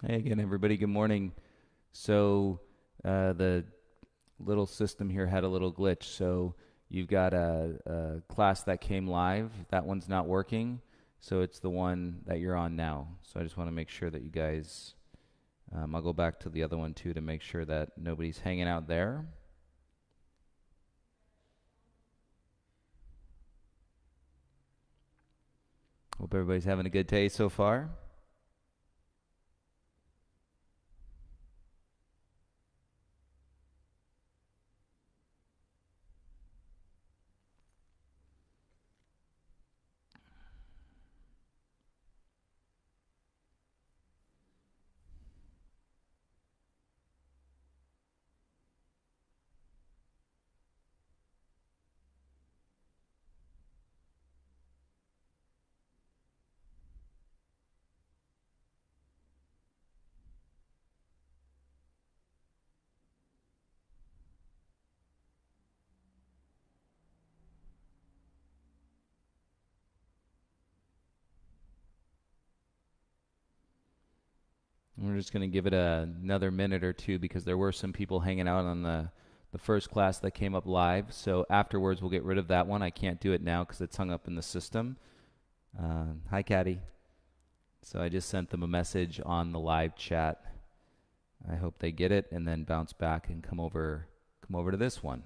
Hey again, everybody. Good morning. So, the little system here had a little glitch. So, you've got a class that came live. That one's not working. So, it's the one that you're on now. So, I just want to make sure that you guys, I'll go back to the other one too to make sure that nobody's hanging out there. Hope everybody's having a good day so far. We're just going to give it another minute or two because there were some people hanging out on the first class that came up live. So afterwards, we'll get rid of that one. I can't do it now because it's hung up in the system. Hi, Caddy. So I just sent them a message on the live chat. I hope they get it and then bounce back and come over to this one.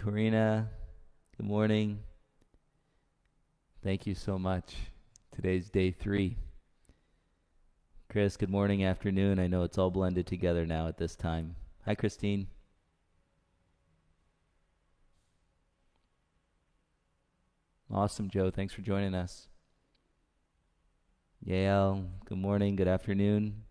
Karina, good morning. Thank you so much. Today's day 3. Chris, good morning, afternoon. I know it's all blended together now at this time. Hi, Christine. Awesome, Joe. Thanks for joining us. Yale, good morning, good afternoon.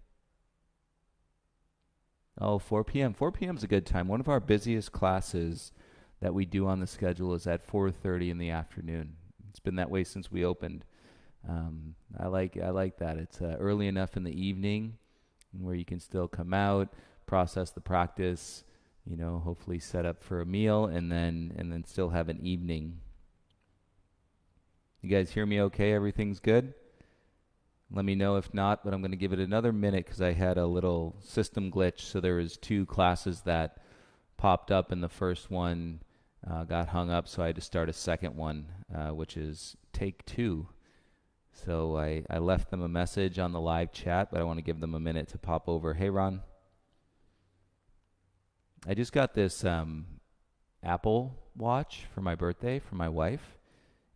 Oh, 4 p.m. 4 p.m. is a good time. One of our busiest classes that we do on the schedule is at 4:30 in the afternoon. It's been that way since we opened. I like that. It's early enough in the evening where you can still come out, process the practice, hopefully set up for a meal, and then still have an evening. You guys hear me okay? Everything's good? Let me know if not, but I'm going to give it another minute because I had a little system glitch. So there was 2 classes that popped up, and the first one got hung up, so I had to start a second one, which is take 2. So I left them a message on the live chat, but I want to give them a minute to pop over. Hey, Ron. I just got this Apple Watch for my birthday for my wife,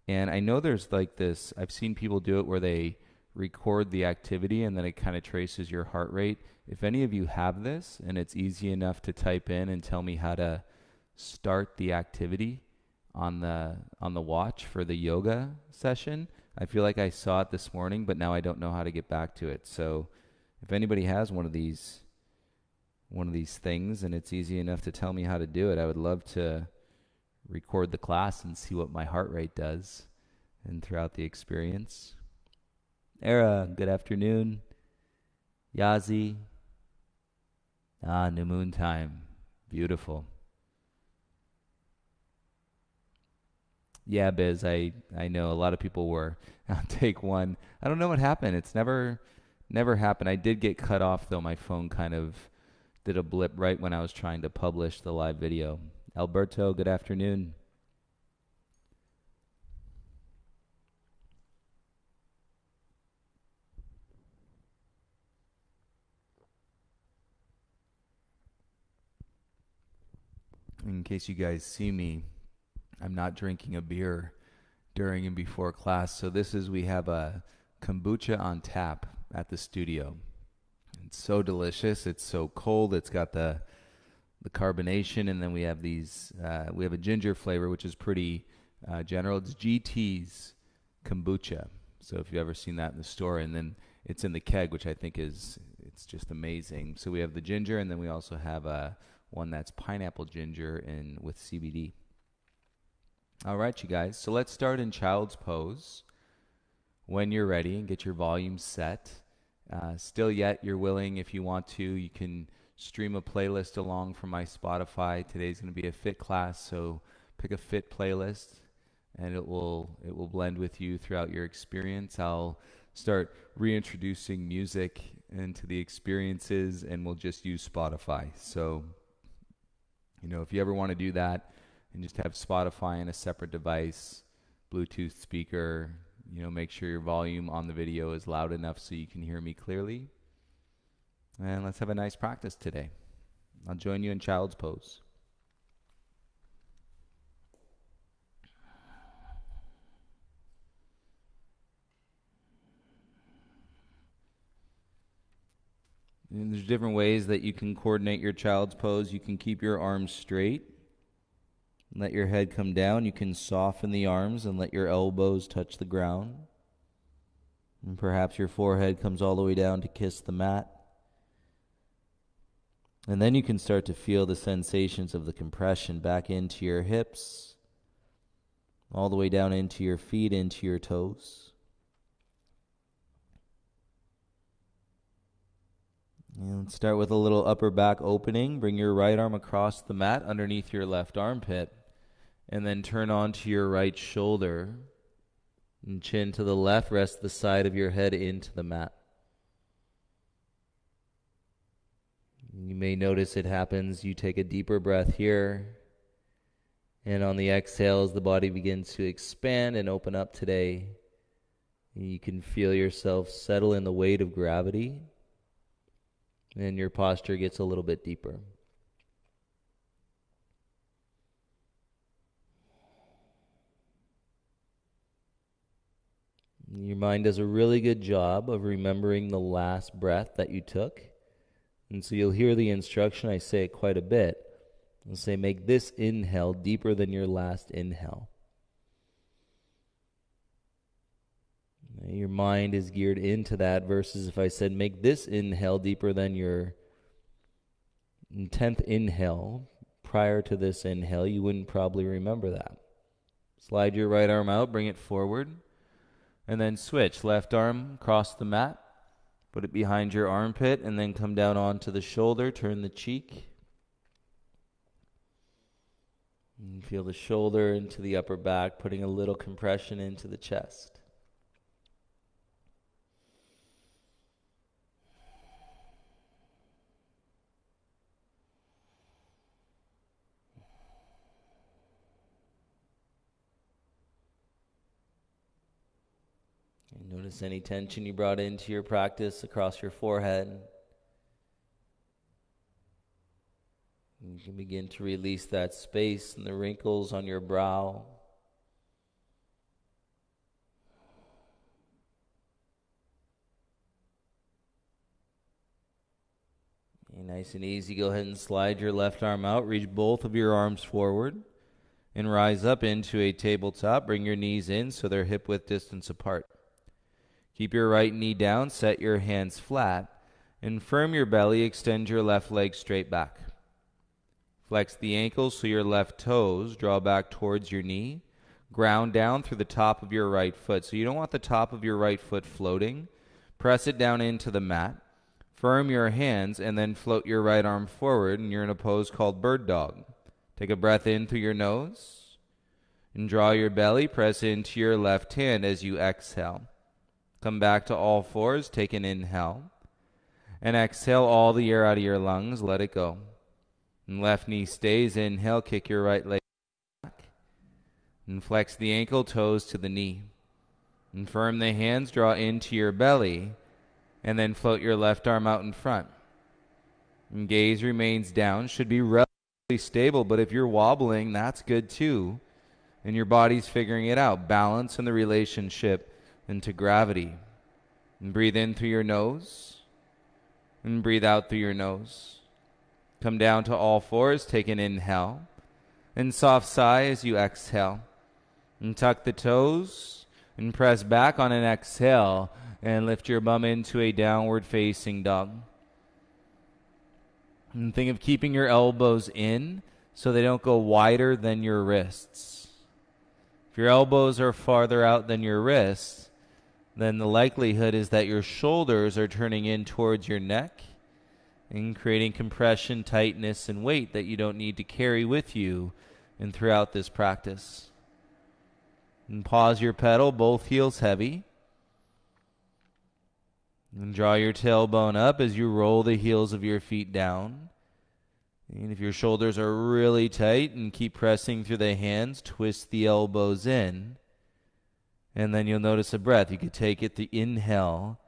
and I know there's like this, I've seen people do it where they record the activity and then it kind of traces your heart rate. If any of you have this and it's easy enough to type in and tell me how to start the activity on the watch for the yoga session, I feel like I saw it this morning, but now I don't know how to get back to it. So if anybody has one of these things and it's easy enough to tell me how to do it, I would love to record the class and see what my heart rate does and throughout the experience. Era, good afternoon. Yazi. New moon time. Beautiful. Yeah, Biz, I know a lot of people were on take 1. I don't know what happened. It's never happened. I did get cut off though. My phone kind of did a blip right when I was trying to publish the live video. Alberto, good afternoon. And case you guys see me, I'm not drinking a beer during and before class. So we have a kombucha on tap at the studio. It's so delicious. It's so cold. It's got the carbonation, and then we have we have a ginger flavor, which is pretty general. It's GT's kombucha. So if you've ever seen that in the store, and then it's in the keg, which I think it's just amazing. So we have the ginger, and then we also have one that's pineapple ginger and with CBD. All right, you guys. So let's start in child's pose. When you're ready, and get your volume set. Still yet, you're willing, if you want to, you can stream a playlist along from my Spotify. Today's going to be a fit class, so pick a fit playlist, and it will blend with you throughout your experience. I'll start reintroducing music into the experiences, and we'll just use Spotify. So, if you ever want to do that and just have Spotify on a separate device, Bluetooth speaker, make sure your volume on the video is loud enough so you can hear me clearly. And let's have a nice practice today. I'll join you in child's pose. And there's different ways that you can coordinate your child's pose. You can keep your arms straight. Let your head come down. You can soften the arms and let your elbows touch the ground. And perhaps your forehead comes all the way down to kiss the mat. And then you can start to feel the sensations of the compression back into your hips, all the way down into your feet, into your toes. And start with a little upper back opening. Bring your right arm across the mat underneath your left armpit. And then turn onto your right shoulder. And chin to the left. Rest the side of your head into the mat. You may notice it happens. You take a deeper breath here. And on the exhale, as the body begins to expand and open up today, you can feel yourself settle in the weight of gravity. And your posture gets a little bit deeper. Your mind does a really good job of remembering the last breath that you took. And so you'll hear the instruction, I say it quite a bit. I'll say, make this inhale deeper than your last inhale. Your mind is geared into that versus if I said, make this inhale deeper than your 10th inhale. Prior to this inhale, you wouldn't probably remember that. Slide your right arm out, bring it forward. And then switch. Left arm across the mat. Put it behind your armpit and then come down onto the shoulder. Turn the cheek. And feel the shoulder into the upper back, putting a little compression into the chest. Notice any tension you brought into your practice across your forehead. You can begin to release that space and the wrinkles on your brow. And nice and easy, go ahead and slide your left arm out. Reach both of your arms forward and rise up into a tabletop. Bring your knees in so they're hip-width distance apart. Keep your right knee down, set your hands flat, and firm your belly, extend your left leg straight back. Flex the ankles so your left toes draw back towards your knee. Ground down through the top of your right foot. So you don't want the top of your right foot floating. Press it down into the mat. Firm your hands and then float your right arm forward, and you're in a pose called bird dog. Take a breath in through your nose and draw your belly. Press into your left hand as you exhale. Come back to all fours, take an inhale, and exhale all the air out of your lungs, let it go. And left knee stays, inhale, kick your right leg back, and flex the ankle, toes to the knee. And firm the hands, draw into your belly, and then float your left arm out in front. And gaze remains down, should be relative stable, but if you're wobbling, that's good too. And your body's figuring it out. Balance in the relationship into gravity. And breathe in through your nose. And breathe out through your nose. Come down to all fours. Take an inhale. And soft sigh as you exhale. And tuck the toes. And press back on an exhale. And lift your bum into a downward facing dog. And think of keeping your elbows in so they don't go wider than your wrists. If your elbows are farther out than your wrists, then the likelihood is that your shoulders are turning in towards your neck and creating compression, tightness, and weight that you don't need to carry with you and throughout this practice. And pause your pedal, both heels heavy. And draw your tailbone up as you roll the heels of your feet down. And if your shoulders are really tight and keep pressing through the hands, twist the elbows in. And then you'll notice a breath. You could take it the inhale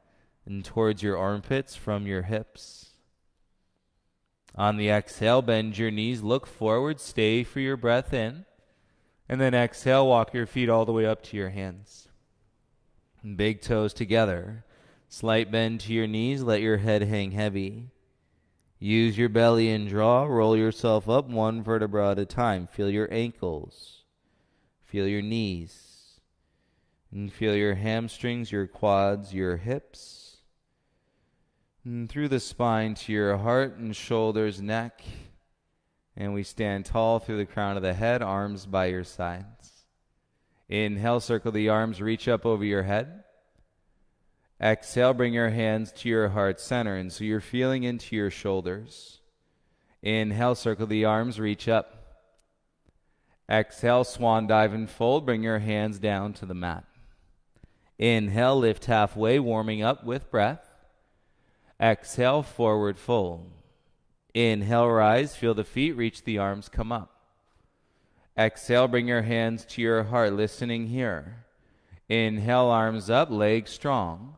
and towards your armpits from your hips. On the exhale, bend your knees, look forward, stay for your breath in. And then exhale, walk your feet all the way up to your hands. And big toes together. Slight bend to your knees, let your head hang heavy. Use your belly and draw, roll yourself up one vertebra at a time. Feel your ankles, feel your knees, and feel your hamstrings, your quads, your hips, and through the spine to your heart and shoulders, neck. And we stand tall through the crown of the head, arms by your sides. Inhale, circle the arms, reach up over your head. Exhale, bring your hands to your heart center, and so you're feeling into your shoulders. Inhale, circle the arms, reach up. Exhale, swan dive and fold, bring your hands down to the mat. Inhale, lift halfway, warming up with breath. Exhale, forward fold. Inhale, rise, feel the feet, reach the arms, come up. Exhale, bring your hands to your heart, listening here. Inhale, arms up, legs strong.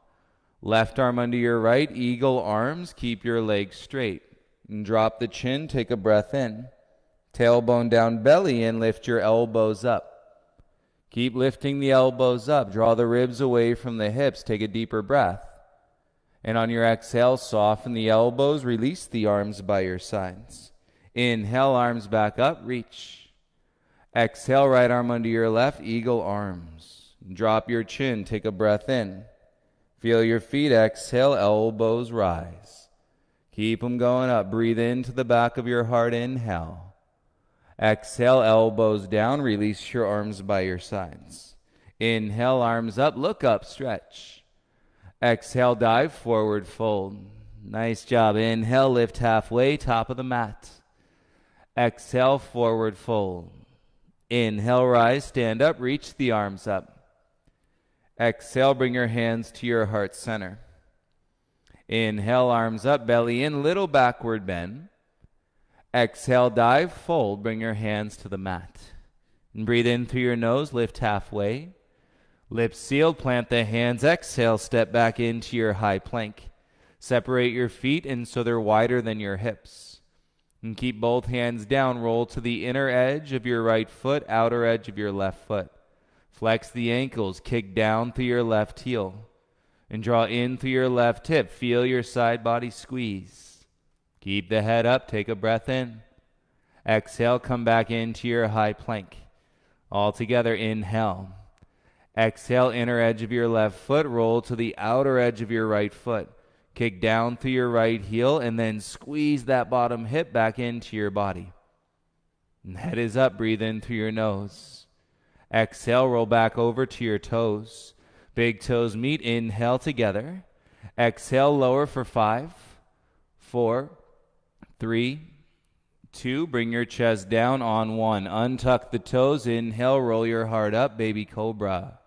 Left arm under your right, eagle arms, keep your legs straight. And drop the chin, take a breath in. Tailbone down, belly in, lift your elbows up. Keep lifting the elbows up, draw the ribs away from the hips, take a deeper breath. And on your exhale, soften the elbows, release the arms by your sides. Inhale, arms back up, reach. Exhale, right arm under your left, eagle arms. Drop your chin, take a breath in. Feel your feet, exhale, elbows rise. Keep them going up. Breathe into the back of your heart, inhale. Exhale, elbows down, release your arms by your sides. Inhale, arms up, look up, stretch. Exhale, dive, forward fold. Nice job. Inhale, lift halfway, top of the mat. Exhale, forward fold. Inhale, rise, stand up, reach the arms up. Exhale, bring your hands to your heart center. Inhale, arms up, belly in, little backward bend. Exhale, dive, fold, bring your hands to the mat. And breathe in through your nose, lift halfway. Lips sealed, plant the hands, exhale, step back into your high plank. Separate your feet and so they're wider than your hips. And keep both hands down, roll to the inner edge of your right foot, outer edge of your left foot. Flex the ankles, kick down through your left heel, and draw in through your left hip. Feel your side body squeeze. Keep the head up, take a breath in. Exhale, come back into your high plank. All together, inhale. Exhale, inner edge of your left foot, roll to the outer edge of your right foot. Kick down through your right heel, and then squeeze that bottom hip back into your body. And head is up, breathe in through your nose. Exhale, roll back over to your toes. Big toes meet, inhale together. Exhale, lower for 5, 4, 3, 2. Bring your chest down on 1. Untuck the toes, inhale, roll your heart up, baby cobra.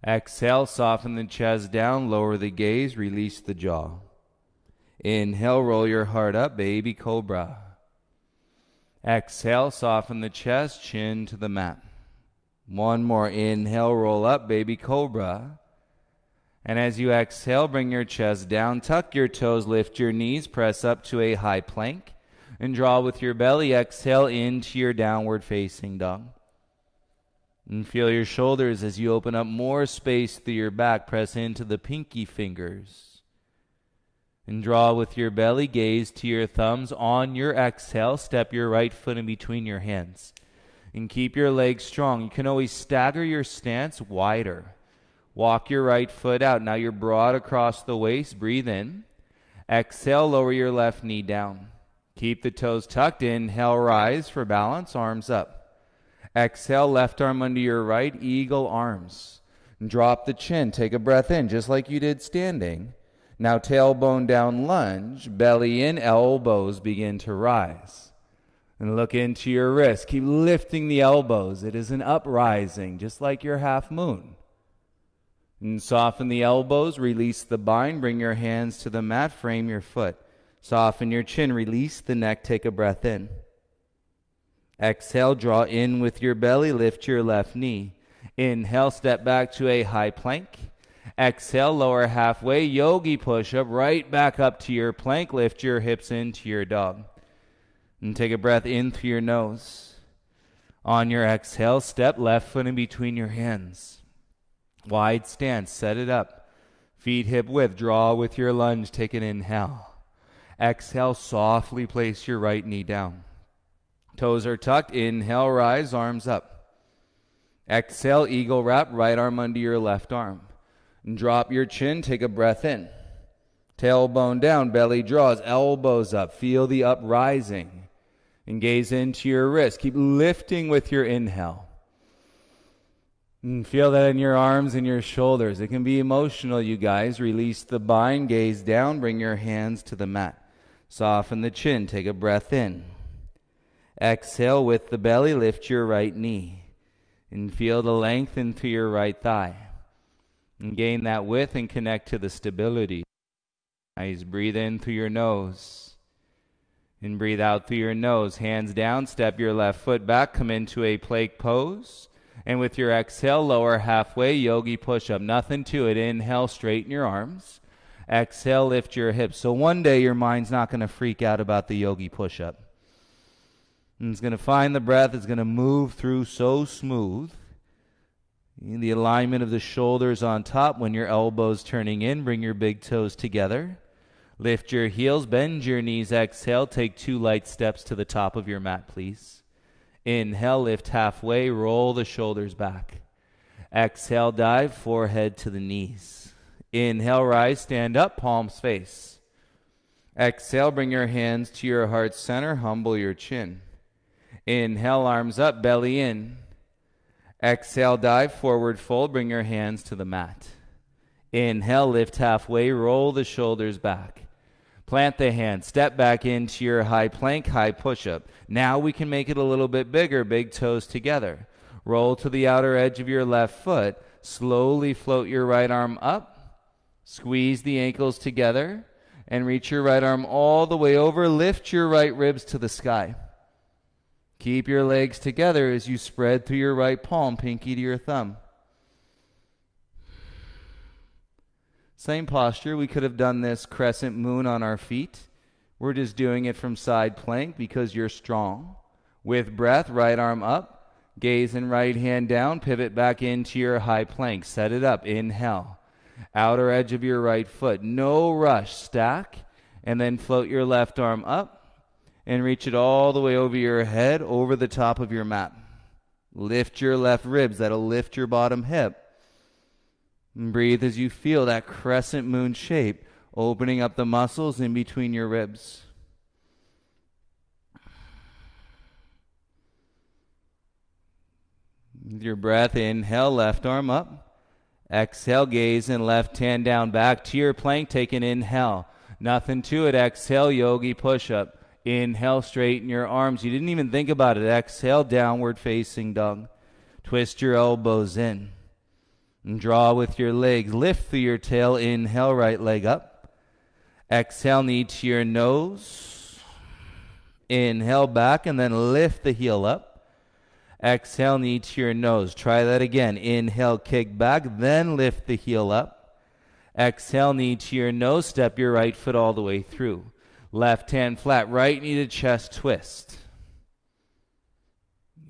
Exhale, soften the chest down, lower the gaze, release the jaw. Inhale, roll your heart up, baby cobra. Exhale, soften the chest, chin to the mat. One more. Inhale, roll up, baby cobra. And as you exhale, bring your chest down, tuck your toes, lift your knees, press up to a high plank. And draw with your belly. Exhale into your downward facing dog. And feel your shoulders as you open up more space through your back. Press into the pinky fingers. And draw with your belly. Gaze to your thumbs. On your exhale, step your right foot in between your hands. And keep your legs strong. You can always stagger your stance wider. Walk your right foot out. Now you're broad across the waist. Breathe in. Exhale, lower your left knee down. Keep the toes tucked. Inhale, rise for balance. Arms up. Exhale, left arm under your right, eagle arms. Drop the chin, take a breath in, just like you did standing. Now tailbone down, lunge, belly in, elbows begin to rise. And look into your wrist. Keep lifting the elbows. It is an uprising, just like your half moon. And soften the elbows, release the bind, bring your hands to the mat, frame your foot. Soften your chin, release the neck, take a breath in. Exhale, draw in with your belly, lift your left knee. Inhale, step back to a high plank. Exhale, lower halfway, yogi push-up, right back up to your plank. Lift your hips into your dog. And take a breath in through your nose. On your exhale, step left foot in between your hands. Wide stance, set it up. Feet hip width, draw with your lunge, take an inhale. Exhale, softly place your right knee down. Toes are tucked. Inhale, rise, arms up. Exhale, eagle wrap, right arm under your left arm. And drop your chin, take a breath in. Tailbone down, belly draws, elbows up. Feel the uprising. And gaze into your wrist. Keep lifting with your inhale. And feel that in your arms and your shoulders. It can be emotional, you guys. Release the bind, gaze down, bring your hands to the mat. Soften the chin, take a breath in. Exhale with the belly, lift your right knee. And feel the length into your right thigh. And gain that width and connect to the stability. Nice. Breathe in through your nose. And breathe out through your nose. Hands down, step your left foot back, come into a plank pose. And with your exhale, lower halfway, yogi push-up. Nothing to it. Inhale, straighten your arms. Exhale, lift your hips. So one day your mind's not going to freak out about the yogi push-up. And it's going to find the breath. It's going to move through so smooth. The alignment of the shoulders on top. When your elbows turning in, bring your big toes together. Lift your heels, bend your knees. Exhale, take 2 light steps to the top of your mat, please. Inhale, lift halfway, roll the shoulders back. Exhale, dive, forehead to the knees. Inhale, rise, stand up, palms face. Exhale, bring your hands to your heart center, humble your chin. Inhale, arms up, belly in. Exhale, dive, forward fold, bring your hands to the mat. Inhale, lift halfway, roll the shoulders back. Plant the hands, step back into your high plank, high push-up. Now we can make it a little bit bigger, big toes together. Roll to the outer edge of your left foot. Slowly float your right arm up. Squeeze the ankles together and reach your right arm all the way over. Lift your right ribs to the sky. Keep your legs together as you spread through your right palm, pinky to your thumb. Same posture. We could have done this crescent moon on our feet. We're just doing it from side plank because you're strong. With breath, right arm up. Gaze and right hand down. Pivot back into your high plank. Set it up. Inhale. Outer edge of your right foot. No rush. Stack. And then float your left arm up. And reach it all the way over your head, over the top of your mat. Lift your left ribs. That'll lift your bottom hip. And breathe as you feel that crescent moon shape, opening up the muscles in between your ribs. With your breath, inhale, left arm up. Exhale, gaze and left hand down back to your plank. Take an inhale. Nothing to it. Exhale, yogi push-up. Inhale, straighten your arms. You didn't even think about it. Exhale, downward facing dog. Twist your elbows in. And draw with your legs. Lift through your tail. Inhale, right leg up. Exhale, knee to your nose. Inhale, back, and then lift the heel up. Exhale, knee to your nose. Try that again. Inhale, kick back, then lift the heel up. Exhale, knee to your nose. Step your right foot all the way through. Left hand flat, right knee to chest twist.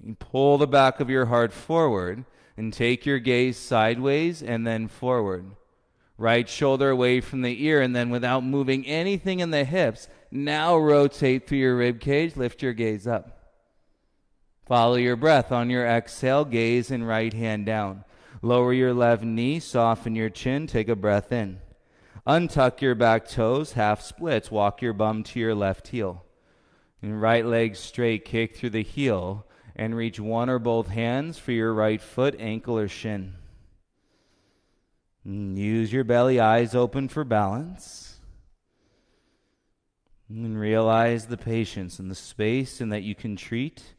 You pull the back of your heart forward and take your gaze sideways and then forward. Right shoulder away from the ear, and then without moving anything in the hips, now rotate through your rib cage, lift your gaze up. Follow your breath. On your exhale, gaze and right hand down. Lower your left knee, soften your chin, take a breath in. Untuck your back toes, half splits, walk your bum to your left heel. And right leg straight, kick through the heel, and reach one or both hands for your right foot, ankle, or shin. Use your belly, eyes open for balance. And realize the patience and the space and that you can treat.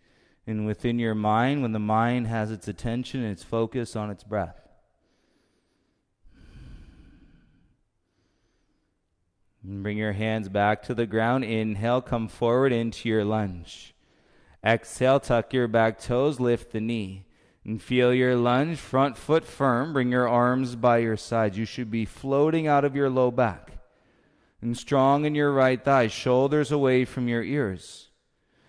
And within your mind, when the mind has its attention and its focus on its breath. And bring your hands back to the ground. Inhale, come forward into your lunge. Exhale, tuck your back toes, lift the knee. And feel your lunge, front foot firm. Bring your arms by your sides. You should be floating out of your low back. And strong in your right thigh, shoulders away from your ears.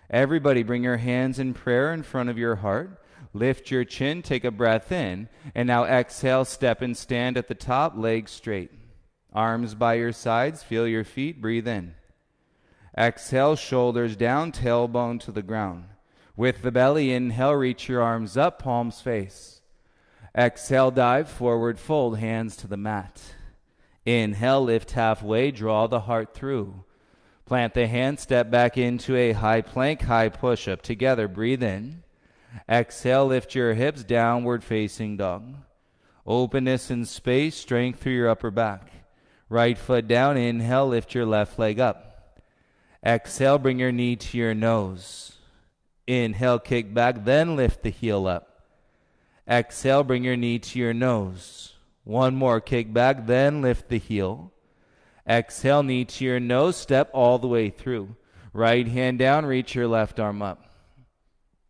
Everybody bring your hands in prayer in front of your heart. Lift your chin, take a breath in. And now exhale, step and stand at the top, legs straight. Arms by your sides, feel your feet, breathe in. Exhale, shoulders down, tailbone to the ground. With the belly, inhale, reach your arms up, palms face. Exhale, dive, forward fold, hands to the mat. Inhale, lift halfway, draw the heart through. Plant the hand, step back into a high plank, high push-up. Together, breathe in. Exhale, lift your hips, downward facing dog. Openness and space, strength through your upper back. Right foot down, inhale, lift your left leg up. Exhale, bring your knee to your nose. Inhale, kick back, then lift the heel up. Exhale, bring your knee to your nose. One more, kick back, then lift the heel. Exhale, knee to your nose, step all the way through. Right hand down, reach your left arm up.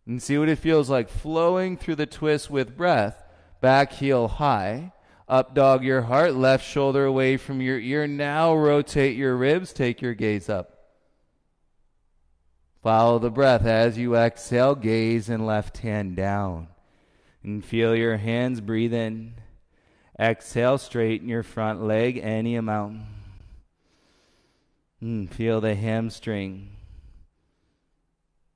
And see what it feels like flowing through the twist with breath. Back heel high. Up dog your heart, left shoulder away from your ear. Now rotate your ribs, take your gaze up. Follow the breath as you exhale, gaze and left hand down. And feel your hands, breathe in. Exhale, straighten your front leg any amount. Feel the hamstring.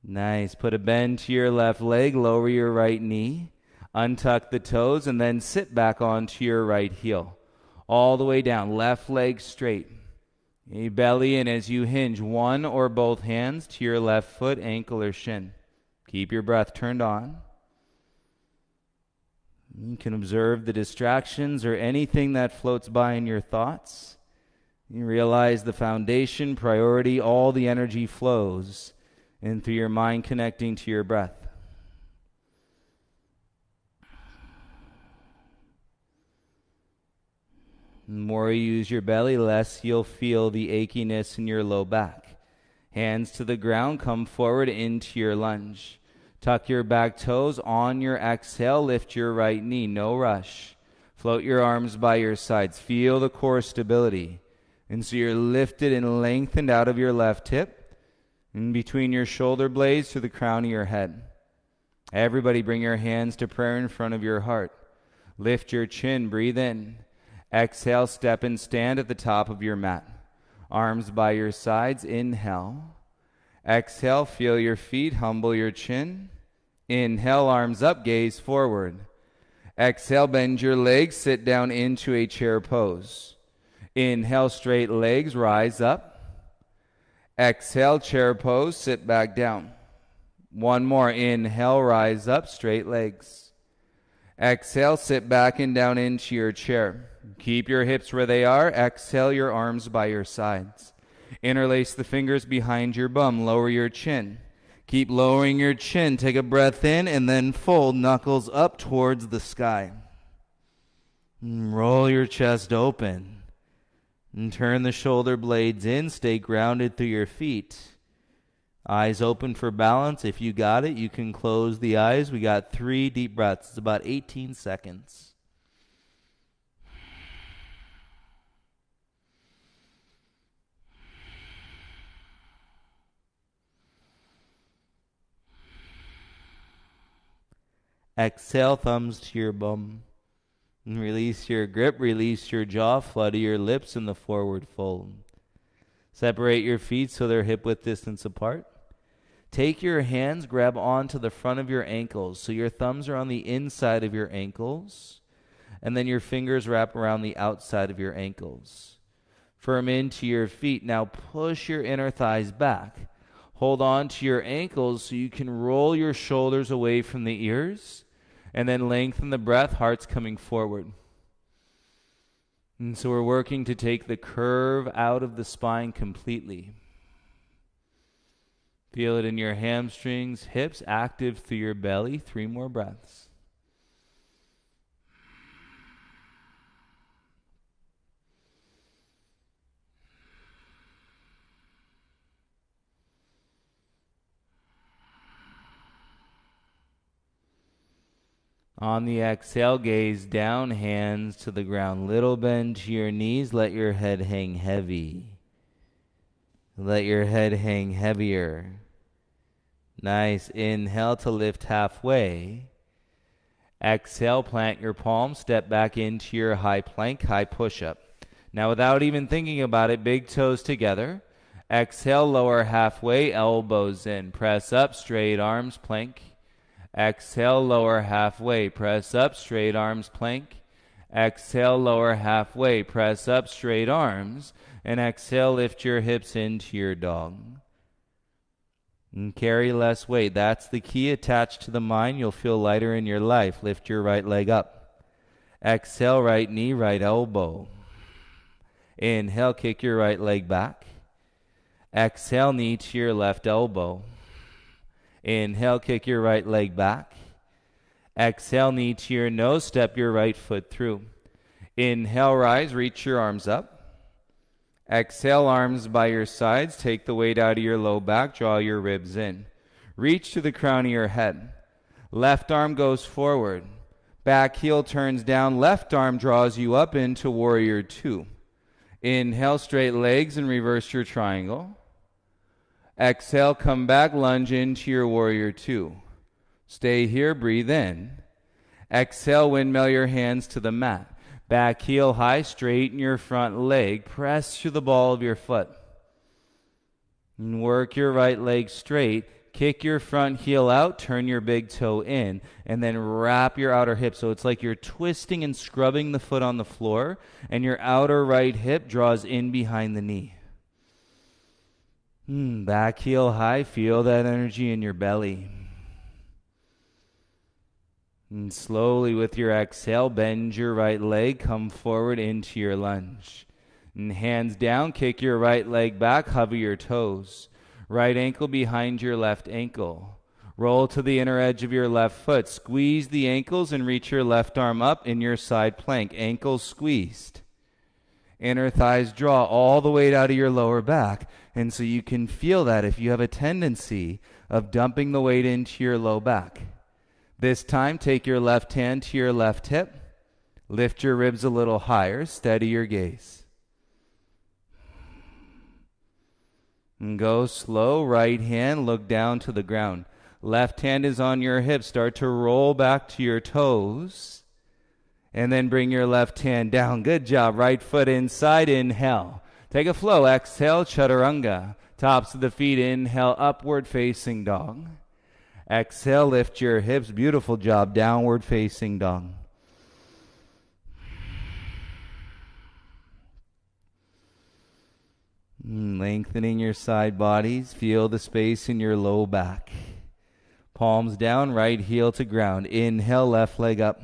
Nice. Put a bend to your left leg, lower your right knee. Untuck the toes and then sit back onto your right heel. All the way down, left leg straight. You belly in as you hinge one or both hands to your left foot, ankle, or shin. Keep your breath turned on. You can observe the distractions or anything that floats by in your thoughts. You realize the foundation, priority, all the energy flows in through your mind connecting to your breath. The more you use your belly, less you'll feel the achiness in your low back. Hands to the ground, come forward into your lunge. Tuck your back toes. On your exhale, lift your right knee. No rush. Float your arms by your sides. Feel the core stability. And so you're lifted and lengthened out of your left hip, in between your shoulder blades to the crown of your head. Everybody bring your hands to prayer in front of your heart. Lift your chin, breathe in. Exhale, step and stand at the top of your mat. Arms by your sides, inhale. Exhale, feel your feet, humble your chin. Inhale, arms up, gaze forward. Exhale, bend your legs, sit down into a chair pose. Inhale, straight legs, rise up. Exhale, chair pose, sit back down. One more, inhale, rise up, straight legs. Exhale, sit back and down into your chair. Keep your hips where they are. Exhale, your arms by your sides. Interlace the fingers behind your bum. Lower your chin. Keep lowering your chin. Take a breath in and then fold knuckles up towards the sky. Roll your chest open. And turn the shoulder blades in. Stay grounded through your feet. Eyes open for balance. If you got it, you can close the eyes. We got 3 deep breaths. It's about 18 seconds. Exhale, thumbs to your bum. And release your grip, release your jaw, flutter your lips in the forward fold. Separate your feet so they're hip-width distance apart. Take your hands, grab onto the front of your ankles. So your thumbs are on the inside of your ankles. And then your fingers wrap around the outside of your ankles. Firm into your feet. Now push your inner thighs back. Hold on to your ankles so you can roll your shoulders away from the ears. And then lengthen the breath, heart's coming forward. And so we're working to take the curve out of the spine completely. Feel it in your hamstrings, hips, active through your belly. 3 more breaths. On the exhale, gaze down, hands to the ground. Little bend to your knees. Let your head hang heavy. Let your head hang heavier. Nice. Inhale to lift halfway. Exhale, plant your palms. Step back into your high plank, high push-up. Now, without even thinking about it, big toes together. Exhale, lower halfway, elbows in. Press up, straight arms, plank. Exhale, lower halfway, press up, straight arms, plank. Exhale, lower halfway, press up, straight arms. And exhale, lift your hips into your dog. And carry less weight. That's the key. Attached to the mind, you'll feel lighter in your life. Lift your right leg up. Exhale, right knee, right elbow. Inhale, kick your right leg back. Exhale, knee to your left elbow. Inhale, kick your right leg back. Exhale, knee to your nose, step your right foot through. Inhale, rise, reach your arms up. Exhale, arms by your sides, take the weight out of your low back, draw your ribs in. Reach to the crown of your head. Left arm goes forward. Back heel turns down, left arm draws you up into warrior 2. Inhale, straight legs and reverse your triangle. Exhale, come back, lunge into your warrior 2. Stay here, breathe in. Exhale, windmill your hands to the mat. Back heel high, straighten your front leg. Press through the ball of your foot. And work your right leg straight. Kick your front heel out, turn your big toe in, and then wrap your outer hip. So it's like you're twisting and scrubbing the foot on the floor, and your outer right hip draws in behind the knee. Back heel high, feel that energy in your belly. And slowly with your exhale, bend your right leg, come forward into your lunge. And hands down, kick your right leg back, hover your toes. Right ankle behind your left ankle. Roll to the inner edge of your left foot. Squeeze the ankles and reach your left arm up in your side plank. Ankles squeezed. Inner thighs draw all the weight out of your lower back. And so you can feel that if you have a tendency of dumping the weight into your low back. This time, take your left hand to your left hip. Lift your ribs a little higher. Steady your gaze. And go slow. Right hand, look down to the ground. Left hand is on your hip. Start to roll back to your toes. And then bring your left hand down. Good job. Right foot inside. Inhale. Take a flow. Exhale, chaturanga. Tops of the feet. Inhale, upward facing dog. Exhale, lift your hips. Beautiful job. Downward facing dog. Lengthening your side bodies. Feel the space in your low back. Palms down, right heel to ground. Inhale, left leg up.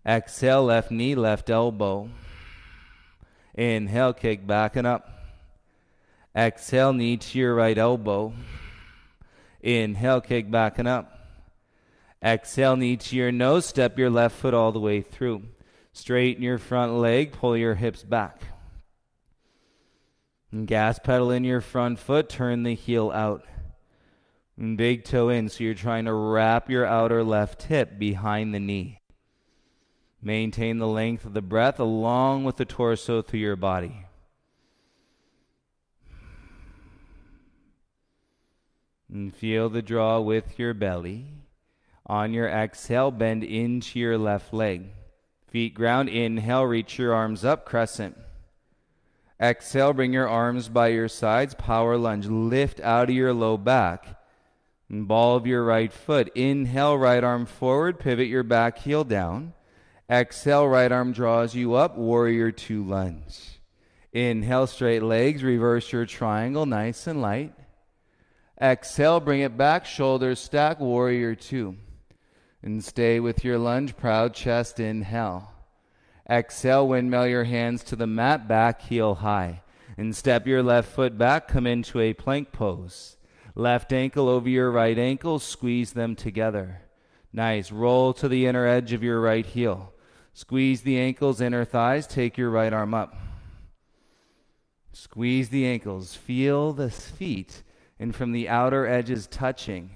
Exhale, left knee, left elbow. Inhale, kick back and up. Exhale, knee to your right elbow. Inhale, kick back and up. Exhale, knee to your nose. Step your left foot all the way through. Straighten your front leg. Pull your hips back. And gas pedal in your front foot. Turn the heel out. And big toe in. So you're trying to wrap your outer left hip behind the knee. Maintain the length of the breath along with the torso through your body. And feel the draw with your belly. On your exhale, bend into your left leg. Feet ground. Inhale, reach your arms up, crescent. Exhale, bring your arms by your sides, power lunge. Lift out of your low back. And ball of your right foot. Inhale, right arm forward, pivot your back heel down. Exhale, right arm draws you up, warrior two lunge. Inhale, straight legs, reverse your triangle, nice and light. Exhale, bring it back, shoulders stack, warrior two. And stay with your lunge, proud chest, inhale. Exhale, windmill your hands to the mat, back heel high. And step your left foot back, come into a plank pose. Left ankle over your right ankle, squeeze them together. Nice, roll to the inner edge of your right heel. Squeeze the ankles, inner thighs, take your right arm up. Squeeze the ankles, feel the feet, and from the outer edges touching.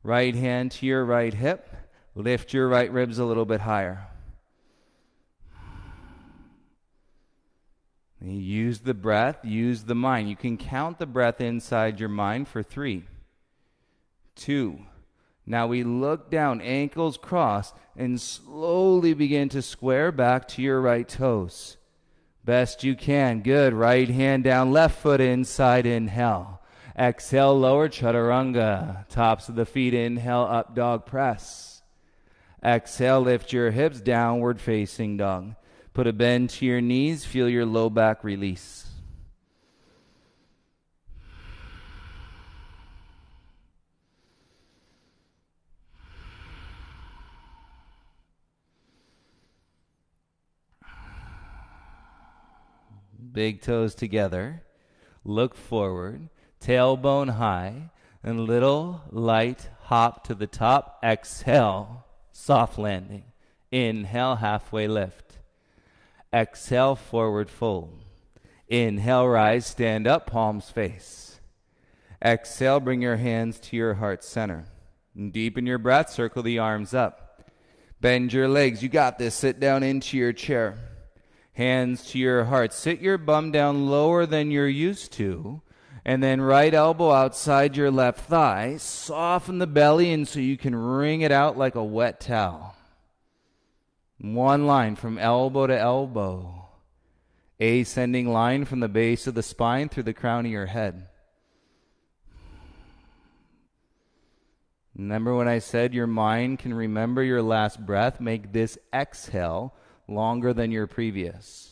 Right hand to your right hip, lift your right ribs a little bit higher. Use the breath, use the mind. You can count the breath inside your mind for 3, 2. Now we look down, ankles cross, and slowly begin to square back to your right toes. Best you can. Good. Right hand down, left foot inside, inhale. Exhale, lower chaturanga. Tops of the feet, inhale, up dog press. Exhale, lift your hips, downward facing dog. Put a bend to your knees, feel your low back release. Big toes together. Look forward. Tailbone high. And little light hop to the top. Exhale. Soft landing. Inhale, halfway lift. Exhale, forward fold. Inhale, rise, stand up, palms face. Exhale, bring your hands to your heart center. And deepen your breath, circle the arms up. Bend your legs. You got this. Sit down into your chair. Hands to your heart. Sit your bum down lower than you're used to. And then right elbow outside your left thigh. Soften the belly and so you can wring it out like a wet towel. One line from elbow to elbow. Ascending line from the base of the spine through the crown of your head. Remember when I said your mind can remember your last breath? Make this exhale longer than your previous.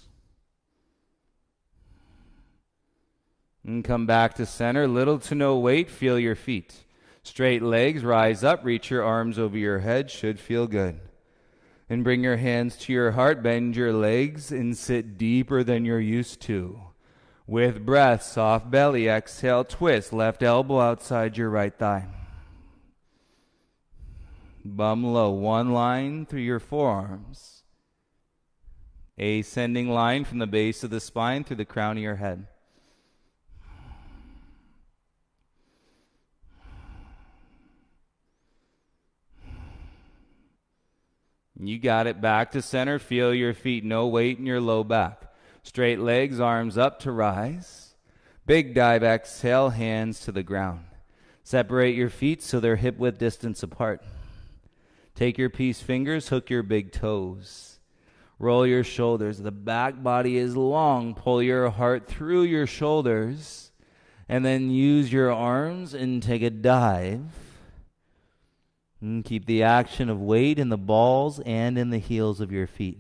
And come back to center. Little to no weight. Feel your feet. Straight legs. Rise up. Reach your arms over your head. Should feel good. And bring your hands to your heart. Bend your legs and sit deeper than you're used to. With breath, soft belly. Exhale, twist. Left elbow outside your right thigh. Bum low. One line through your forearms. Ascending line from the base of the spine through the crown of your head. You got it. Back to center. Feel your feet. No weight in your low back. Straight legs, arms up to rise. Big dive. Exhale, hands to the ground. Separate your feet so they're hip-width distance apart. Take your peace fingers. Hook your big toes. Roll your shoulders. The back body is long. Pull your heart through your shoulders. And then use your arms and take a dive. And keep the action of weight in the balls and in the heels of your feet.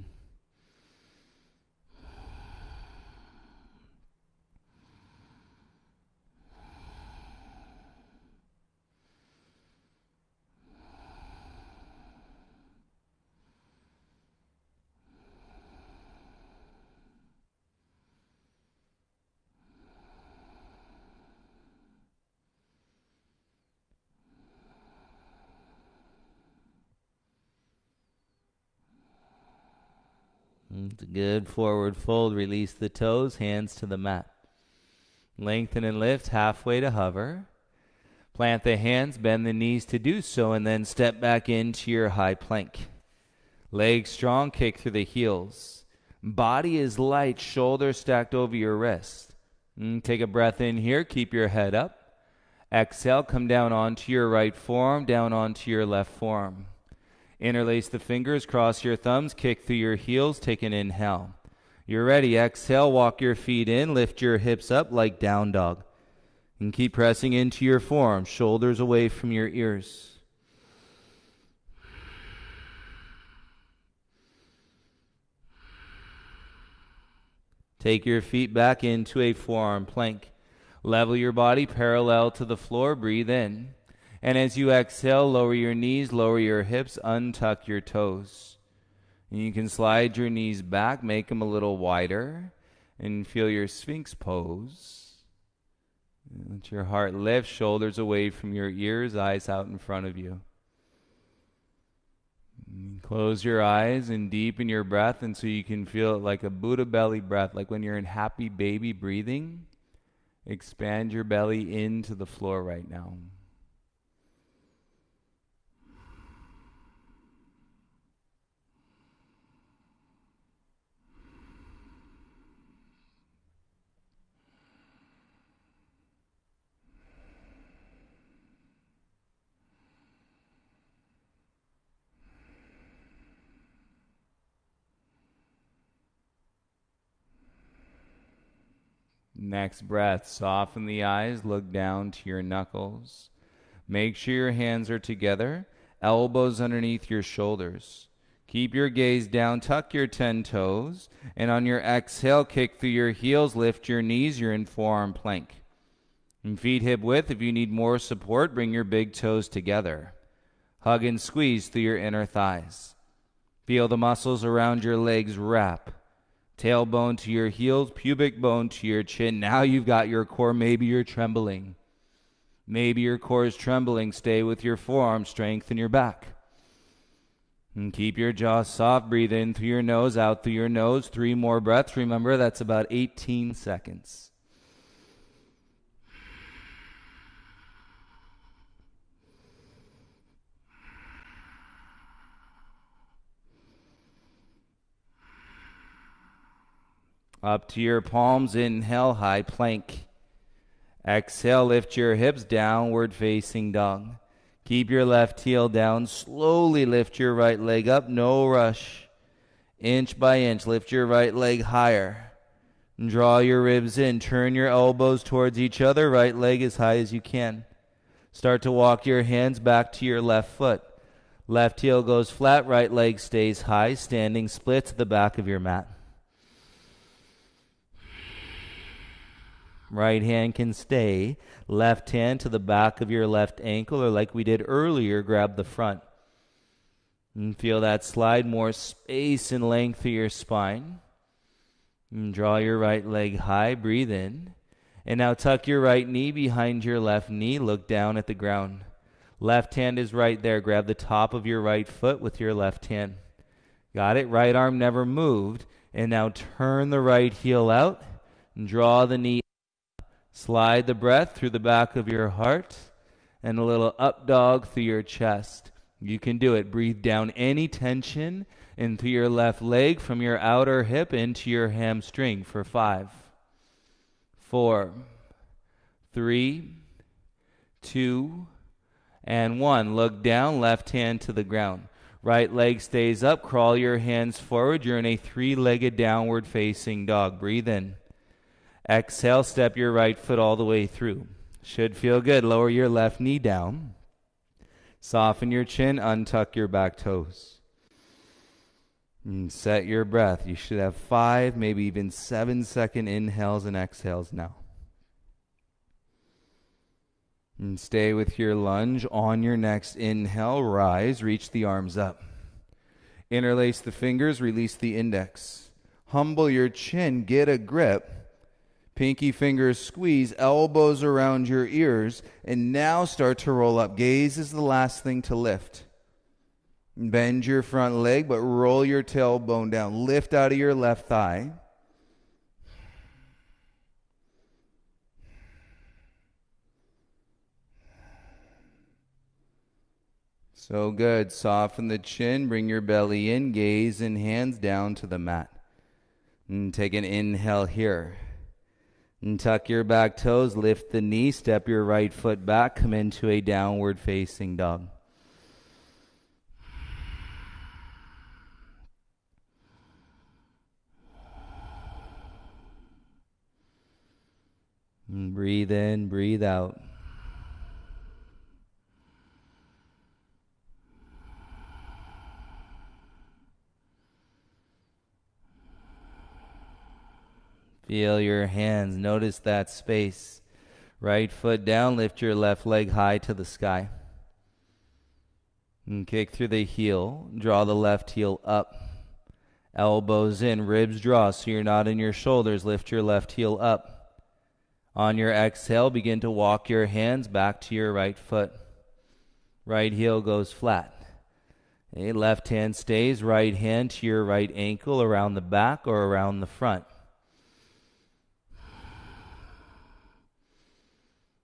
Good. Forward fold. Release the toes. Hands to the mat. Lengthen and lift. Halfway to hover. Plant the hands. Bend the knees to do so. And then step back into your high plank. Legs strong. Kick through the heels. Body is light. Shoulders stacked over your wrist. Take a breath in here. Keep your head up. Exhale, come down onto your right forearm, down onto your left forearm. Interlace the fingers, cross your thumbs, kick through your heels, take an inhale. You're ready. Exhale, walk your feet in, lift your hips up like down dog. And keep pressing into your forearms, shoulders away from your ears. Take your feet back into a forearm plank. Level your body parallel to the floor. Breathe in. And as you exhale, lower your knees, lower your hips, untuck your toes. And you can slide your knees back, make them a little wider, and feel your Sphinx Pose. Let your heart lift, shoulders away from your ears, eyes out in front of you. Close your eyes and deepen your breath, and so you can feel it like a Buddha belly breath, like when you're in happy baby breathing. Expand your belly into the floor right now. Next breath, soften the eyes, look down to your knuckles. Make sure your hands are together, elbows underneath your shoulders. Keep your gaze down, tuck your 10 toes, and on your exhale, kick through your heels, lift your knees, you're in forearm plank. And feet hip width, if you need more support, bring your big toes together. Hug and squeeze through your inner thighs. Feel the muscles around your legs wrap. Tailbone to your heels, pubic bone to your chin. Now you've got your core. Maybe you're trembling. Maybe your core is trembling. Stay with your forearm. Strengthen your back. And keep your jaw soft. Breathe in through your nose, out through your nose. 3 more breaths. Remember, that's about 18 seconds. Up to your palms, inhale, high plank. Exhale, lift your hips, downward facing dog. Keep your left heel down, slowly lift your right leg up, no rush. Inch by inch, lift your right leg higher. Draw your ribs in, turn your elbows towards each other, right leg as high as you can. Start to walk your hands back to your left foot. Left heel goes flat, right leg stays high, standing split to the back of your mat. Right hand can stay. Left hand to the back of your left ankle, or like we did earlier, grab the front. And feel that slide, more space and length through your spine. And draw your right leg high, breathe in. And now tuck your right knee behind your left knee, look down at the ground. Left hand is right there. Grab the top of your right foot with your left hand. Got it? Right arm never moved. And now turn the right heel out and draw the knee. Slide the breath through the back of your heart and a little up dog through your chest. You can do it. Breathe down any tension into your left leg from your outer hip into your hamstring for 5, 4, 3, 2, and 1. Look down, left hand to the ground. Right leg stays up. Crawl your hands forward. You're in a 3-legged downward facing dog. Breathe in. Exhale, step your right foot all the way through. Should feel good. Lower your left knee down. Soften your chin, untuck your back toes. And set your breath. You should have 5, maybe even 7-second inhales and exhales now. And stay with your lunge. On your next inhale, rise, reach the arms up. Interlace the fingers, release the index. Humble your chin, get a grip. Pinky fingers squeeze, elbows around your ears, and now start to roll up. Gaze is the last thing to lift. Bend your front leg, but roll your tailbone down. Lift out of your left thigh. So good. Soften the chin, bring your belly in, gaze and hands down to the mat. And take an inhale here. And tuck your back toes, lift the knee, step your right foot back, come into a downward facing dog. And breathe in, breathe out. Feel your hands. Notice that space. Right foot down. Lift your left leg high to the sky. And kick through the heel. Draw the left heel up. Elbows in. Ribs draw so you're not in your shoulders. Lift your left heel up. On your exhale, begin to walk your hands back to your right foot. Right heel goes flat. Okay, left hand stays. Right hand to your right ankle around the back or around the front.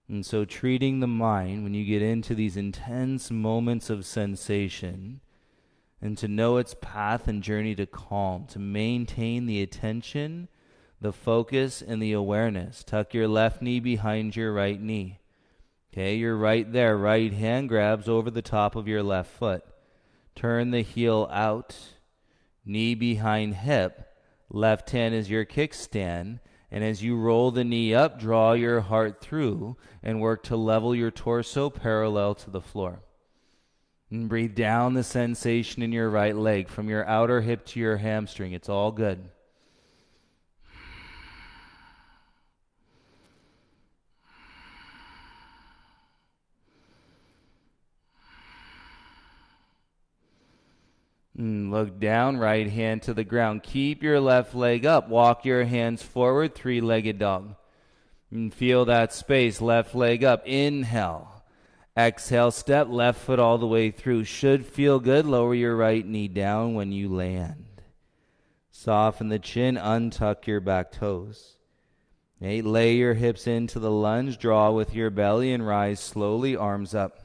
And so treating the mind when you get into these intense moments of sensation and to know its path and journey to calm, to maintain the attention, the focus, and the awareness. Tuck your left knee behind your right knee. Okay, you're right there. Right hand grabs over the top of your left foot. Turn the heel out, knee behind hip. Left hand is your kickstand. And as you roll the knee up, draw your heart through and work to level your torso parallel to the floor. And breathe down the sensation in your right leg from your outer hip to your hamstring. It's all good. Look down, right hand to the ground. Keep your left leg up. Walk your hands forward, three-legged dog. And feel that space, left leg up. Inhale. Exhale, step left foot all the way through. Should feel good. Lower your right knee down when you land. Soften the chin, untuck your back toes. Okay, lay your hips into the lunge. Draw with your belly and rise slowly, arms up.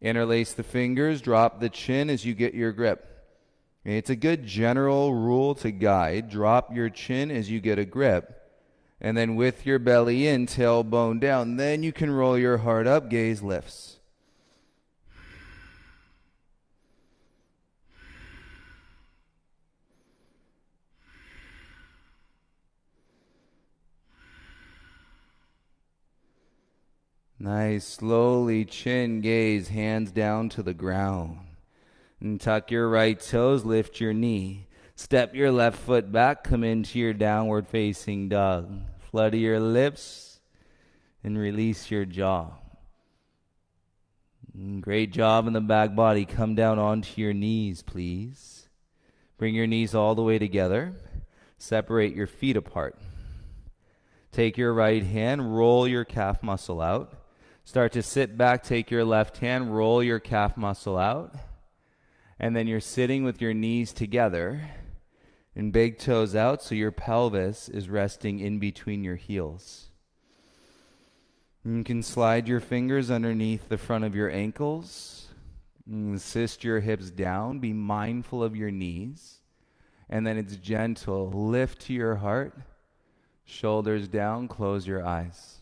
Interlace the fingers, drop the chin as you get your grip. Okay, it's a good general rule to guide. Drop your chin as you get a grip. And then with your belly in, tailbone down. Then you can roll your heart up, gaze lifts. Nice, slowly chin, gaze, hands down to the ground. And tuck your right toes, lift your knee. Step your left foot back, come into your downward facing dog. Flutter your lips and release your jaw. Great job in the back body. Come down onto your knees, please. Bring your knees all the way together. Separate your feet apart. Take your right hand, roll your calf muscle out. Start to sit back, take your left hand, roll your calf muscle out. And then you're sitting with your knees together and big toes out so your pelvis is resting in between your heels. You can slide your fingers underneath the front of your ankles. Assist your hips down. Be mindful of your knees. And then it's gentle. Lift to your heart. Shoulders down. Close your eyes.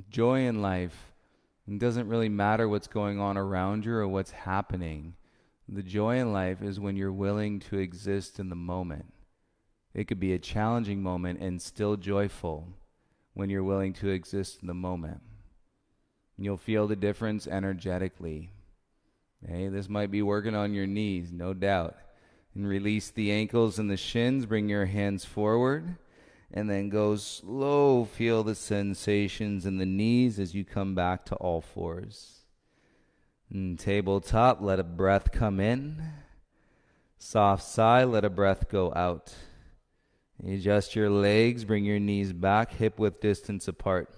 Joy in life, it doesn't really matter what's going on around you or what's happening. The joy in life is when you're willing to exist in the moment. It could be a challenging moment and still joyful when you're willing to exist in the moment. You'll feel the difference energetically. Okay, this might be working on your knees, no doubt. And release the ankles and the shins. Bring your hands forward. And then go slow. Feel the sensations in the knees as you come back to all fours. And tabletop, let a breath come in. Soft sigh, let a breath go out. Adjust your legs, bring your knees back, hip width distance apart.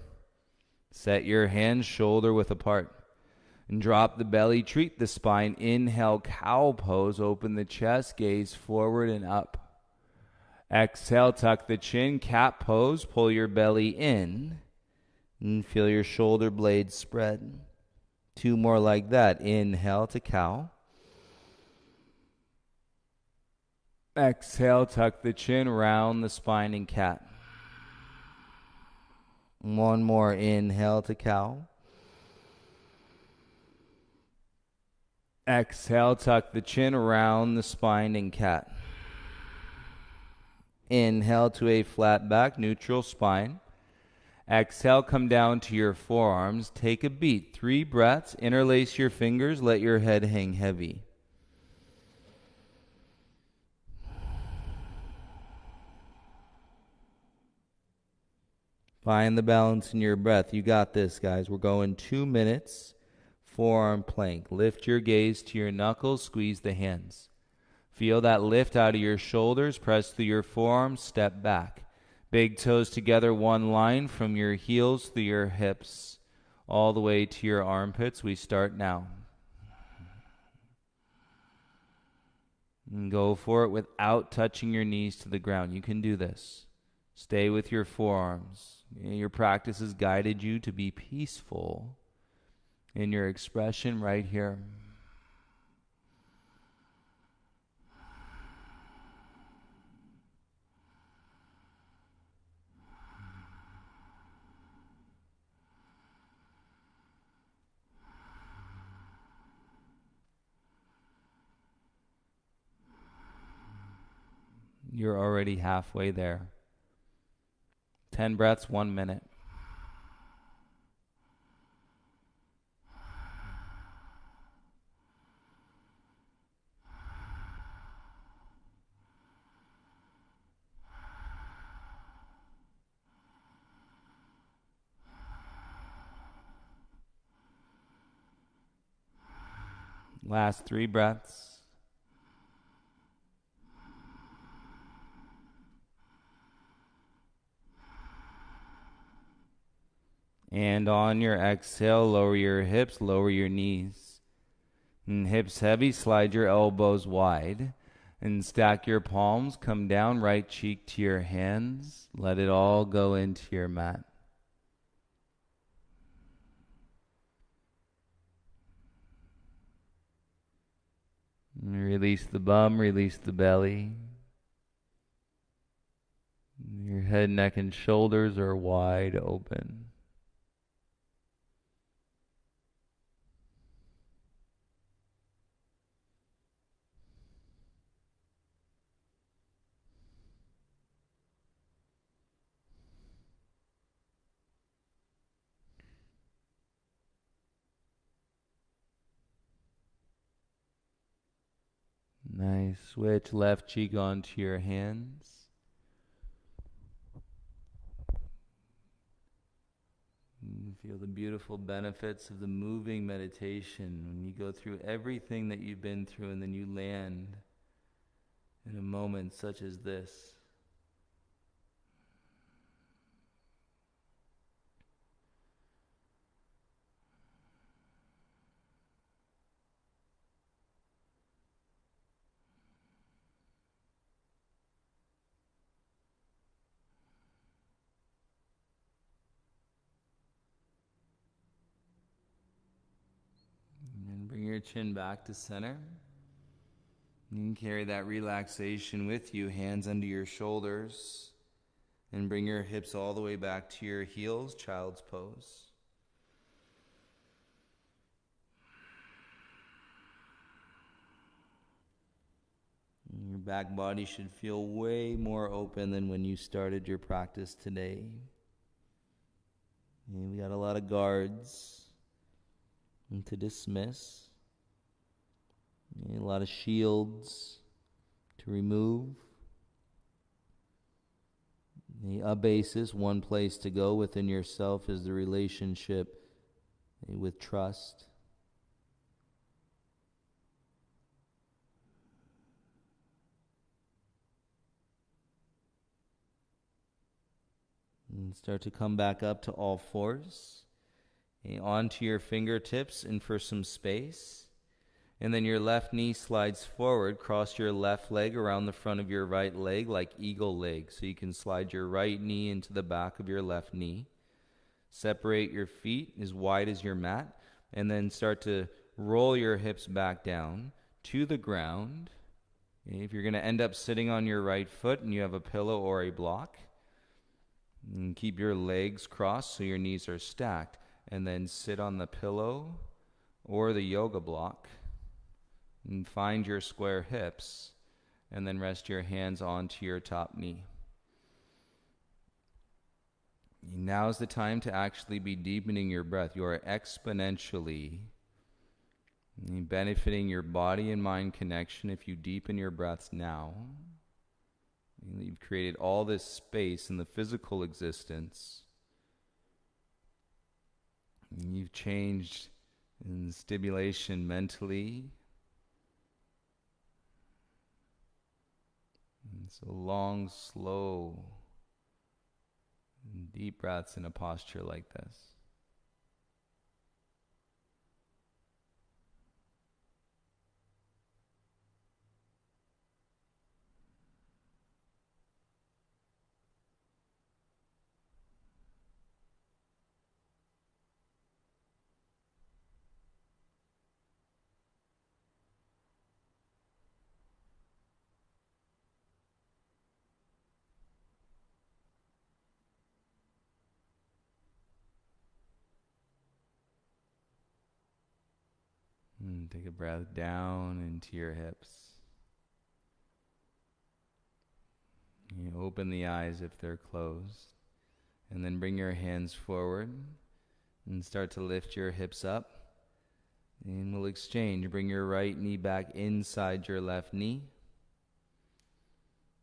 Set your hands shoulder width apart. And drop the belly, treat the spine. Inhale, cow pose, open the chest, gaze forward and up. Exhale, tuck the chin, cat pose, pull your belly in, and feel your shoulder blades spread. 2 more like that. Inhale to cow. Exhale, tuck the chin, round the spine and cat. 1 more. Inhale to cow. Exhale, tuck the chin, round the spine and cat. Inhale to a flat back, neutral spine. Exhale, come down to your forearms. Take a beat. 3 breaths. Interlace your fingers. Let your head hang heavy. Find the balance in your breath. You got this, guys. We're going 2 minutes. Forearm plank. Lift your gaze to your knuckles. Squeeze the hands. Feel that lift out of your shoulders. Press through your forearms. Step back. Big toes together, one line from your heels through your hips all the way to your armpits. We start now. And go for it without touching your knees to the ground. You can do this. Stay with your forearms. Your practice has guided you to be peaceful in your expression right here. You're already halfway there. 10 breaths, 1 minute. Last 3 breaths. And on your exhale, lower your hips, lower your knees. And hips heavy, slide your elbows wide. And stack your palms, come down, right cheek to your hands. Let it all go into your mat. And release the bum, release the belly. Your head, neck, and shoulders are wide open. Nice. Switch left cheek onto your hands. And feel the beautiful benefits of the moving meditation when you go through everything that you've been through and then you land in a moment such as this. Bring your chin back to center. You can carry that relaxation with you, hands under your shoulders. And bring your hips all the way back to your heels, child's pose. Your back body should feel way more open than when you started your practice today. And we got a lot of guards to dismiss. A lot of shields to remove. The abasis, one place to go within yourself is the relationship with trust. And start to come back up to all fours. Onto your fingertips and for some space. And then your left knee slides forward. Cross your left leg around the front of your right leg like eagle leg. So you can slide your right knee into the back of your left knee. Separate your feet as wide as your mat. And then start to roll your hips back down to the ground. If you're going to end up sitting on your right foot and you have a pillow or a block, and keep your legs crossed so your knees are stacked. And then sit on the pillow or the yoga block. And find your square hips, and then rest your hands onto your top knee. Now is the time to actually be deepening your breath. You are exponentially benefiting your body and mind connection if you deepen your breaths now. You've created all this space in the physical existence. You've changed in stimulation mentally. And so long, slow, and deep breaths in a posture like this. And take a breath down into your hips. You open the eyes if they're closed. And then bring your hands forward and start to lift your hips up. And we'll exchange. Bring your right knee back inside your left knee.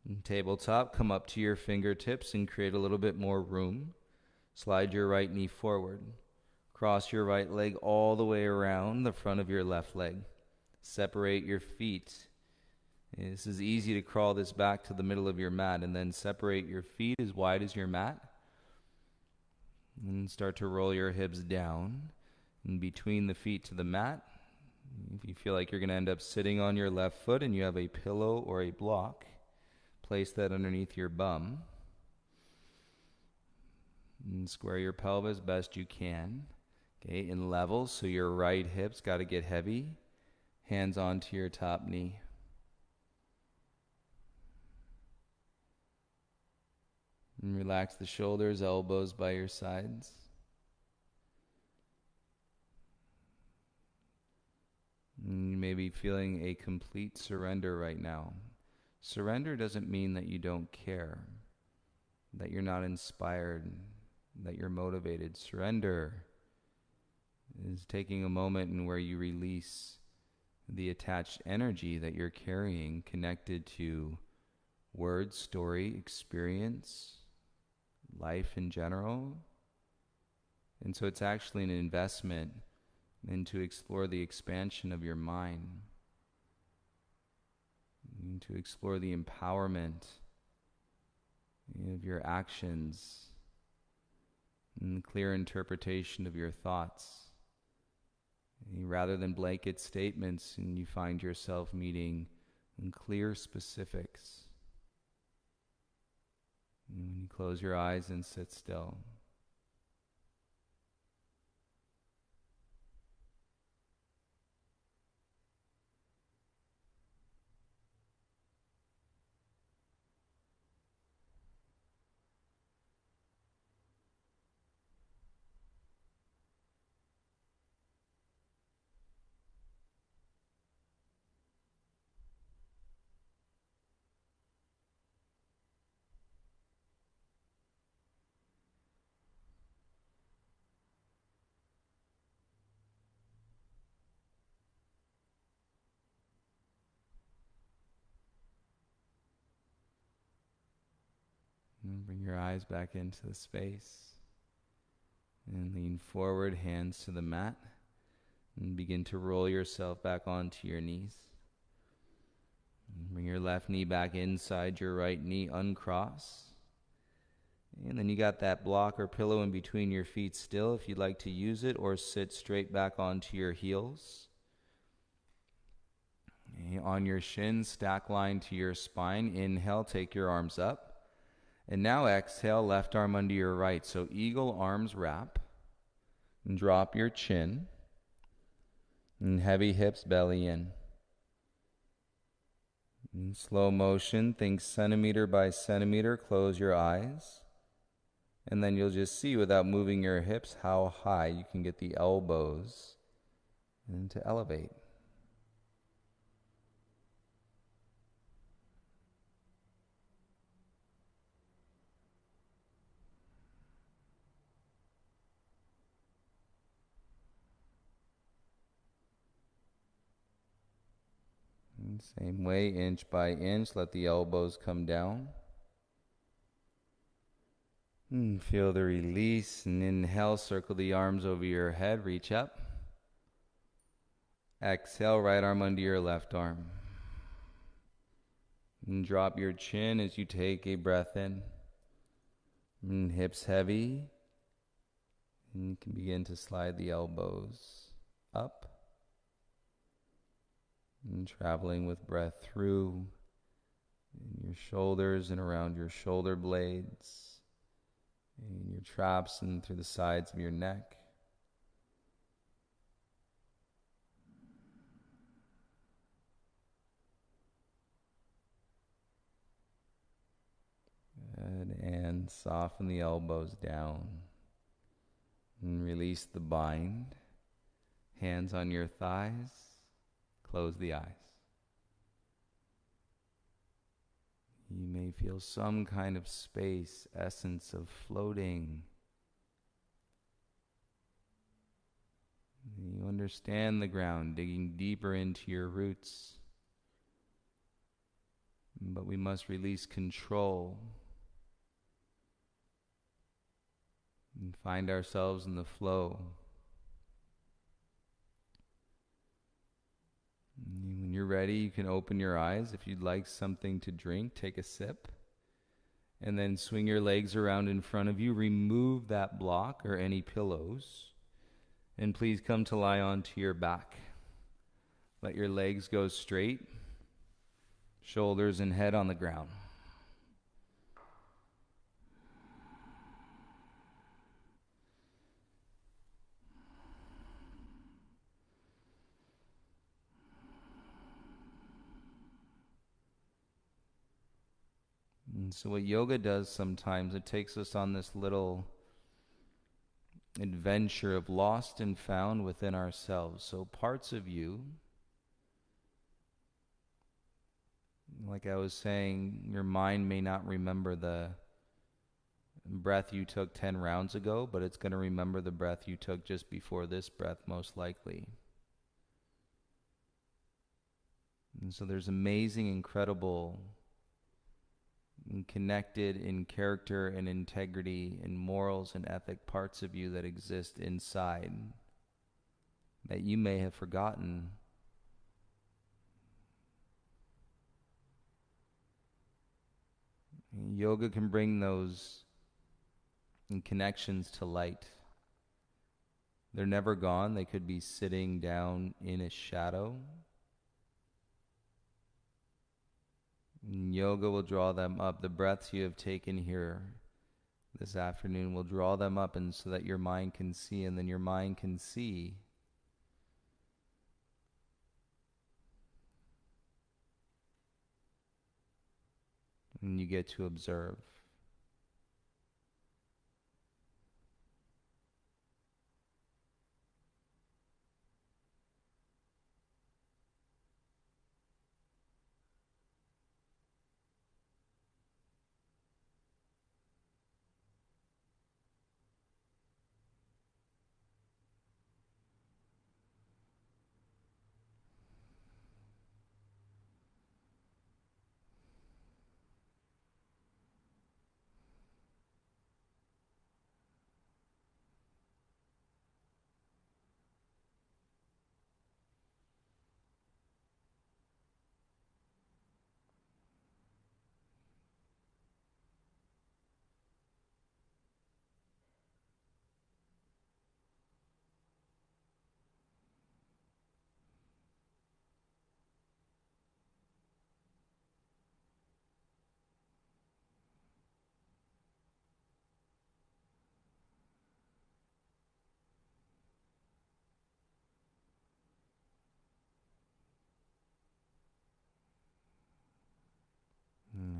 And tabletop, come up to your fingertips and create a little bit more room. Slide your right knee forward. Cross your right leg all the way around the front of your left leg. Separate your feet. This is easy to crawl this back to the middle of your mat, and then separate your feet as wide as your mat. And start to roll your hips down in between the feet to the mat. If you feel like you're going to end up sitting on your left foot and you have a pillow or a block, place that underneath your bum. And square your pelvis best you can. Okay, in levels, so your right hip's got to get heavy. Hands onto your top knee. And relax the shoulders, elbows by your sides. And you may be feeling a complete surrender right now. Surrender doesn't mean that you don't care, that you're not inspired, that you're motivated. Surrender is taking a moment in where you release the attached energy that you're carrying connected to words, story, experience, life in general. And so it's actually an investment and to explore the expansion of your mind, and to explore the empowerment of your actions and the clear interpretation of your thoughts. Rather than blanket statements, and you find yourself meeting in clear specifics. And when you close your eyes and sit still. And bring your eyes back into the space. And lean forward, hands to the mat. And begin to roll yourself back onto your knees. And bring your left knee back inside your right knee, uncross. And then you got that block or pillow in between your feet still, if you'd like to use it, or sit straight back onto your heels. On your shins, stack line to your spine. Inhale, take your arms up. And now exhale, left arm under your right. So eagle arms wrap. And drop your chin. And heavy hips, belly in. In slow motion, think centimeter by centimeter. Close your eyes. And then you'll just see, without moving your hips, how high you can get the elbows and to elevate. And same way, inch by inch, let the elbows come down. And feel the release, and inhale, circle the arms over your head, reach up. Exhale, right arm under your left arm. And drop your chin as you take a breath in. And hips heavy. And you can begin to slide the elbows up. And traveling with breath through in your shoulders and around your shoulder blades, in your traps and through the sides of your neck. Good. And soften the elbows down. And release the bind. Hands on your thighs. Close the eyes. You may feel some kind of space, essence of floating. You understand the ground, digging deeper into your roots. But we must release control and find ourselves in the flow. When you're ready, you can open your eyes. If you'd like something to drink, take a sip. And then swing your legs around in front of you. Remove that block or any pillows. And please come to lie onto your back. Let your legs go straight. Shoulders and head on the ground. And so what yoga does sometimes, it takes us on this little adventure of lost and found within ourselves. So parts of you, like I was saying, your mind may not remember the breath you took 10 rounds ago, but it's going to remember the breath you took just before this breath, most likely. And so there's amazing, incredible, and connected in character and integrity and morals and ethic parts of you that exist inside that you may have forgotten. Yoga can bring those connections to light. They're never gone. They could be sitting down in a shadow. And yoga will draw them up. The breaths you have taken here this afternoon will draw them up, and so that your mind can see, and then your mind can see and you get to observe.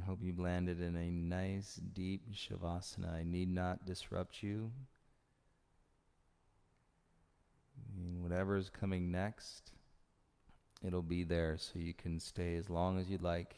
hope you've landed in a nice, deep Shavasana. I need not disrupt you. And whatever's coming next, it'll be there so you can stay as long as you'd like.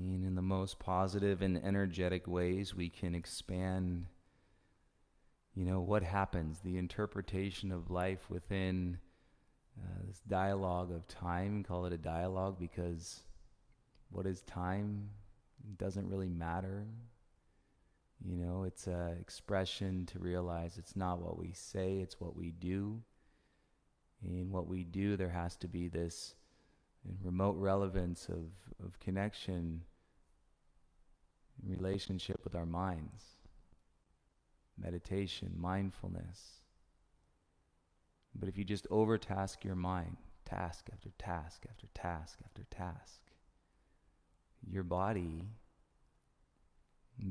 And in the most positive and energetic ways, we can expand, what happens, the interpretation of life within this dialogue of time. Call it a dialogue because what is time doesn't really matter. It's an expression to realize it's not what we say, it's what we do. In what we do, there has to be this remote relevance of connection, relationship with our minds, meditation, mindfulness. But if you just overtask your mind, task after task after task after task, your body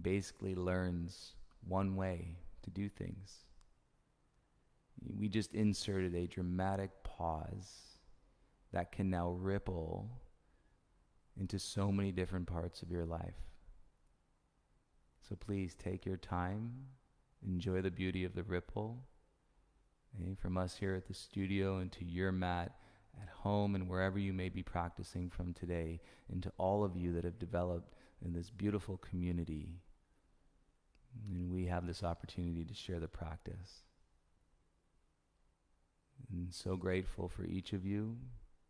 basically learns one way to do things. We just inserted a dramatic pause that can now ripple into so many different parts of your life. So please take your time, enjoy the beauty of the ripple. From us here at the studio and to your mat at home and wherever you may be practicing from today, and to all of you that have developed in this beautiful community. And we have this opportunity to share the practice. And so grateful for each of you.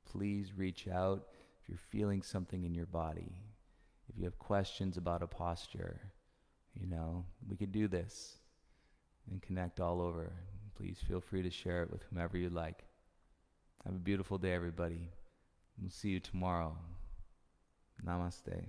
Please reach out if you're feeling something in your body. If you have questions about a posture, we could do this and connect all over. Please feel free to share it with whomever you'd like. Have a beautiful day, everybody. We'll see you tomorrow. Namaste.